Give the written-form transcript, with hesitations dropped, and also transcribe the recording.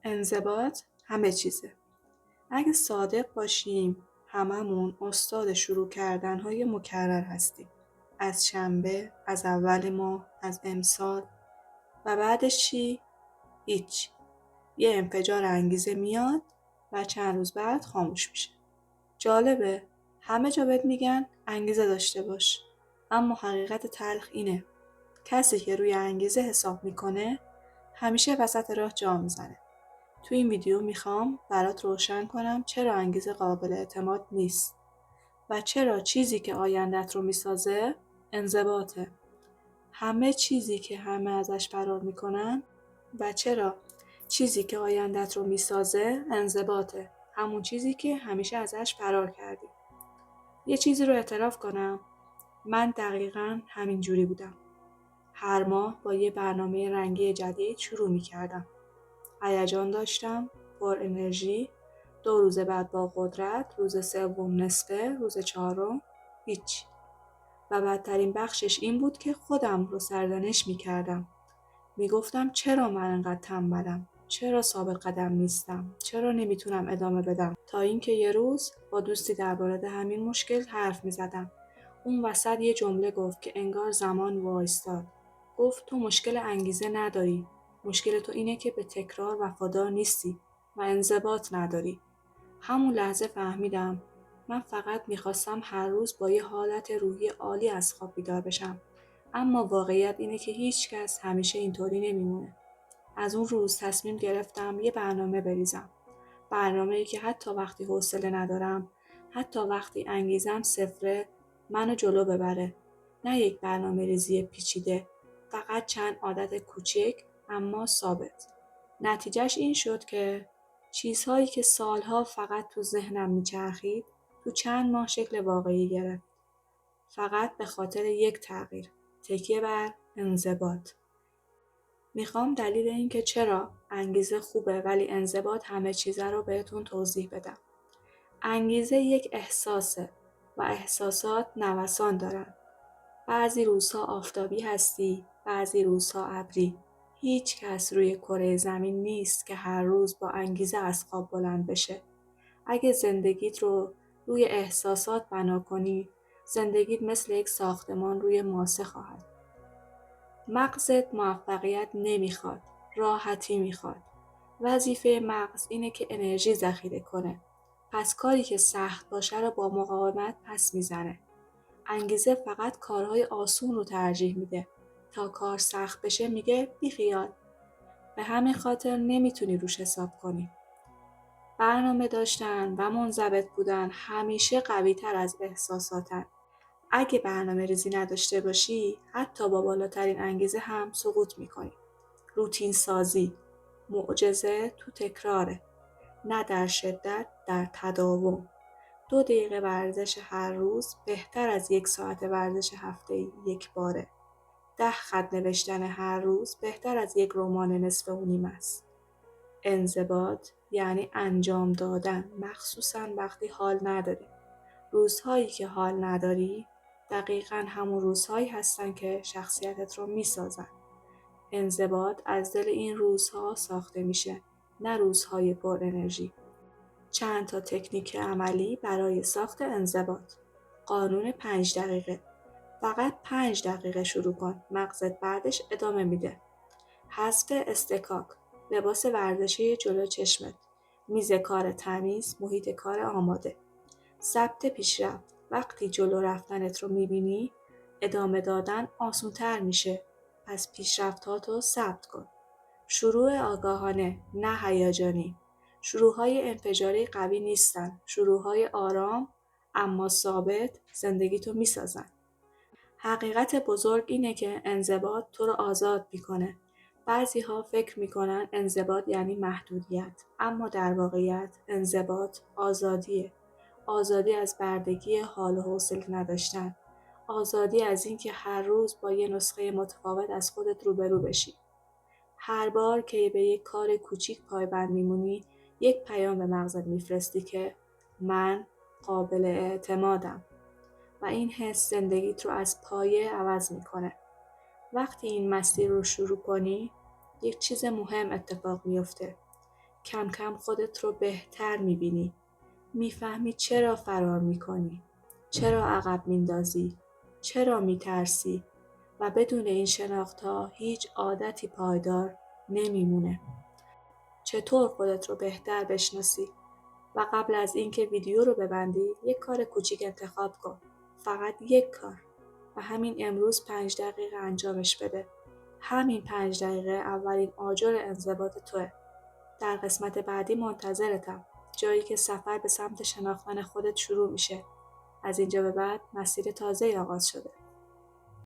انضباط همه چیزه. اگه صادق باشیم هممون استاد شروع کردن‌های مکرر هستیم. از شنبه، از اول ماه، از امسال و بعدش چی؟ هیچ. یه انفجار انگیزه میاد و چند روز بعد خاموش میشه. جالبه، همه جا بهت میگن انگیزه داشته باش. اما حقیقت تلخ اینه. کسی که روی انگیزه حساب میکنه همیشه وسط راه جا میزنه. تو این ویدیو میخوام برات روشن کنم چرا انگیزه قابل اعتماد نیست و چرا چیزی که آیندت رو میسازه انضباطه. همه چیزی که همه ازش فرار میکنن و چرا چیزی که آیندت رو میسازه انضباطه. همون چیزی که همیشه ازش فرار کردی. یه چیزی رو اعتراف کنم، من دقیقاً همین جوری بودم. هر ماه با یه برنامه رنگی جدید شروع می‌کردم. هیجان داشتم، پر انرژی، 2 روز بعد با قدرت، روز سوم نصفه، روز چهارم هیچ. و بدترین بخشش این بود که خودم رو سرزنش می‌کردم. میگفتم چرا من انقدر تنبلم؟ چرا ثابت قدم نیستم؟ چرا نمیتونم ادامه بدم؟ تا اینکه یه روز با دوستی درباره همین مشکل حرف میزدم. اون وسط یه جمله گفت که انگار زمان وایستاد. گفت تو مشکل انگیزه نداری. مشکل تو اینه که به تکرار وفادار نیستی و انضباط نداری. همون لحظه فهمیدم من فقط میخواستم هر روز با یه حالت روحی عالی از خواب بیدار بشم. اما واقعیت اینه که هیچ کس همیشه اینطوری نمیمونه. از اون روز تصمیم گرفتم یه برنامه بریزم. برنامه‌ای که حتی وقتی حوصله ندارم، حتی وقتی انگیزم صفره، منو جلو ببره. نه یک برنامه ریزی پیچیده، فقط چند عادت کوچک اما ثابت. نتیجهش این شد که چیزهایی که سالها فقط تو ذهنم میچرخید، تو چند ماه شکل واقعی گرفت. فقط به خاطر یک تغییر، تکیه بر انضباط. میخوام دلیل این که چرا انگیزه خوبه ولی انضباط همه چیزه رو بهتون توضیح بدم. انگیزه یک احساسه و احساسات نوسان دارن. بعضی روزها آفتابی هستی، بعضی روزها ابری. هیچ کس روی کره زمین نیست که هر روز با انگیزه از خواب بلند بشه. اگه زندگیت رو روی احساسات بنا کنی، زندگیت مثل یک ساختمان روی ماسه خواهد. مغزت موفقیت نمیخواد، راحتی میخواد. وظیفه مغز اینه که انرژی ذخیره کنه. پس کاری که سخت باشه رو با مقاومت پس میزنه. انگیزه فقط کارهای آسون رو ترجیح میده. تا کار سخت بشه میگه بیخیال. به همین خاطر نمیتونی روش حساب کنی. برنامه داشتن و منضبط بودن همیشه قوی تر از احساساتن. اگه برنامه ریزی نداشته باشی، حتی با بالاترین انگیزه هم سقوط میکنی. روتین سازی، معجزه تو تکراره. نه در شدت، در تداوم. 2 دقیقه ورزش هر روز بهتر از 1 ساعت ورزش هفته‌ای یک باره. 10 خط نوشتن هر روز بهتر از 1 رمان نصف و نیم است. انضباط یعنی انجام دادن، مخصوصاً وقتی حال نداری. روزهایی که حال نداری دقیقاً همون روزهایی هستن که شخصیتت رو میسازن. انضباط از دل این روزها ساخته میشه، نه روزهای پر انرژی. چند تا تکنیک عملی برای ساخت انضباط. قانون 5 دقیقه. فقط 5 دقیقه شروع کن، مغزت بعدش ادامه میده. حذف استکاک، لباس ورزشی جلو چشمت، میز کار تمیز، محیط کار آماده. ثبت پیشرفت، وقتی جلو رفتنت رو میبینی، ادامه دادن آسان‌تر میشه. پس پیشرفت‌هاتو ثبت کن. شروع آگاهانه، نه هیجانی. شروع‌های انفجاری قوی نیستن. شروع‌های آرام اما ثابت زندگیتو میسازن. حقیقت بزرگ اینه که انضباط تو رو آزاد میکنه. بعضی‌ها فکر میکنن انضباط یعنی محدودیت، اما در واقعیت انضباط آزادیه. آزادی از بردگی حال و حوصله نداشتن. آزادی از اینکه هر روز با یه نسخه متفاوت از خودت روبرو بشی. هر بار که به یک کار کوچیک پایبند میمونی، یک پیام به مغزت میفرستی که من قابل اعتمادم. و این حس زندگیت رو از پایه عوض میکنه. وقتی این مسیر رو شروع کنی، یک چیز مهم اتفاق میفته. کم کم خودت رو بهتر میبینی. میفهمی چرا فرار میکنی، چرا عقب میندازی، چرا میترسی و بدون این شناخت‌ها هیچ عادتی پایدار نمیمونه. چطور خودت رو بهتر بشناسی؟ و قبل از اینکه ویدیو رو ببندی یک کار کوچیک انتخاب کن. فقط یک کار. و همین امروز 5 دقیقه انجامش بده. همین 5 دقیقه اولین آجر انضباط توه. در قسمت بعدی منتظرتم. جایی که سفر به سمت شناختن خودت شروع میشه. از اینجا به بعد مسیر تازه‌ای آغاز شده.